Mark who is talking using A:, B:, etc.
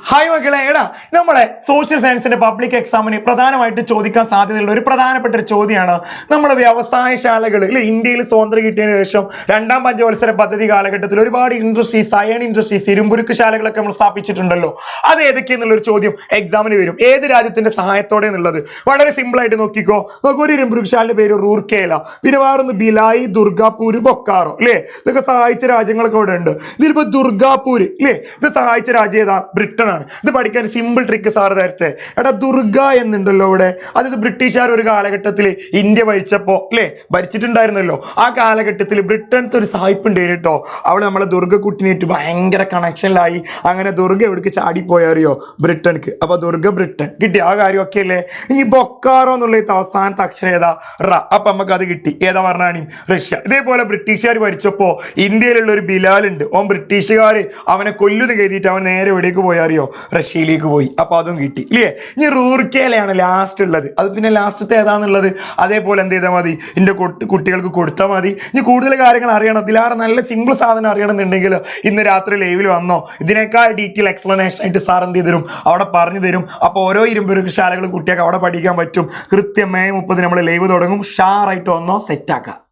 A: Hi മക്കളെ, എടാ നമ്മളെ സോഷ്യൽ സയൻസിന്റെ പബ്ലിക് എക്സാമിന് പ്രധാനമായിട്ട് ചോദിക്കാൻ സാധ്യതയുള്ള ഒരു പ്രധാനപ്പെട്ട ഒരു ചോദ്യമാണ് നമ്മുടെ വ്യവസായശാലകൾ ഇന്ത്യയിൽ സ്വാതന്ത്ര്യം കിട്ടിയതിനു ശേഷം രണ്ടാം പഞ്ചവത്സര പദ്ധതി കാലഘട്ടത്തിൽ ഒരുപാട് ഇൻഡസ്ട്രീസ്, അയൺ ഇൻഡസ്ട്രീസ്, ഇരുമ്പുരുക്ക് ശാലകളൊക്കെ നമ്മൾ സ്ഥാപിച്ചിട്ടുണ്ടല്ലോ. അത് ഏതൊക്കെയെന്നുള്ള ഒരു ചോദ്യം എക്സാമിന് വരും. ഏത് രാജ്യത്തിന്റെ സഹായത്തോടെ എന്നുള്ളത് വളരെ സിമ്പിൾ ആയിട്ട് നോക്കിക്കോ. ഒരു ഇരുമ്പുരുക്ക് ശാലയുടെ പേര് റൂർക്കേല, പിന്നെ വേറൊന്ന് ബിലായി, ദുർഗാപൂർ, ബൊക്കാറോ അല്ലേ. ഇതൊക്കെ സഹായിച്ച രാജ്യങ്ങളൊക്കെ ഇവിടെ ഉണ്ട്. ഇതിലിപ്പോ ദുർഗാപൂർ അല്ലേ, ഇത് സഹായിച്ച രാജ്യം ഏതാ? ബ്രിട്ടൻ ആണ്. ഇത് പഠിക്കാൻ സിമ്പിൾ ട്രിക്ക് സാർ തരട്ടെ. എടാ, ദുർഗ എന്നുണ്ടല്ലോ ഇവിടെ, അതായത് ബ്രിട്ടീഷുകാർ ഒരു കാലഘട്ടത്തിൽ ഇന്ത്യ ഭരിച്ചപ്പോ അല്ലേ, ഭരിച്ചിട്ടുണ്ടായിരുന്നല്ലോ. ആ കാലഘട്ടത്തിൽ ബ്രിട്ടനത്തെ ഒരു സായിപ്പുണ്ട് കേട്ടോ. അവള് നമ്മളെ ദുർഗക്കുട്ടിനായിട്ട് ഭയങ്കര കണക്ഷനിലായി. അങ്ങനെ ദുർഗ എവിടേക്ക് ചാടിപ്പോയി അറിയോ? ബ്രിട്ടൻക്ക്. അപ്പൊ ദുർഗ ബ്രിട്ടൻ കിട്ടി. ആ കാര്യമൊക്കെ അല്ലേ. ഇനി ബൊക്കാറോ എന്നുള്ള അവസാനത്തെ അക്ഷരം ഏതാ? റ. അപ്പൊ നമുക്ക് അത് കിട്ടി. ഏതാ പറഞ്ഞാണ്? റഷ്യ. ഇതേപോലെ ബ്രിട്ടീഷുകാർ ഭരിച്ചപ്പോ ഇന്ത്യയിലുള്ള ഒരു ബിലാൽ ഉണ്ട്. ഓൻ ബ്രിട്ടീഷുകാർ അവനെ കൊല്ലുന്ന കരുതിയിട്ട് അവൻ നേരെ എവിടേക്ക് പോയി അറിയോ? റഷ്യയിലേക്ക് പോയി. അപ്പൊ അതും കിട്ടി ഇല്ലേ. ഇനി റൂർക്കേലയാണ് ലാസ്റ്റ് ഉള്ളത്. അത് പിന്നെ ലാസ്റ്റത്തെ ഏതാന്നുള്ളത് അതേപോലെ എന്ത് ചെയ്താൽ മതി? എന്റെ കുട്ടികൾക്ക് കൊടുത്താൽ മതി. ഇനി കൂടുതൽ കാര്യങ്ങൾ അറിയണം, ഇതിലാറ് നല്ല സിമ്പിൾ സാധനം അറിയണമെന്നുണ്ടെങ്കിൽ ഇന്ന് രാത്രി ലൈവിൽ വന്നോ. ഇതിനേക്കാൾ ഡീറ്റെയിൽ എക്സ്പ്ലനേഷൻ ആയിട്ട് സാർ എന്ത് ചെയ്ത് തരും? അവിടെ പറഞ്ഞു തരും. അപ്പോൾ ഓരോ ഇരുമ്പുരുക്ക് ശാലകളും കുട്ടികൾക്ക് അവിടെ പഠിക്കാൻ പറ്റും. കൃത്യം May 30 നമ്മൾ ലൈവ് തുടങ്ങും. ഷാറായിട്ട് വന്നോ, സെറ്റാക്കാം.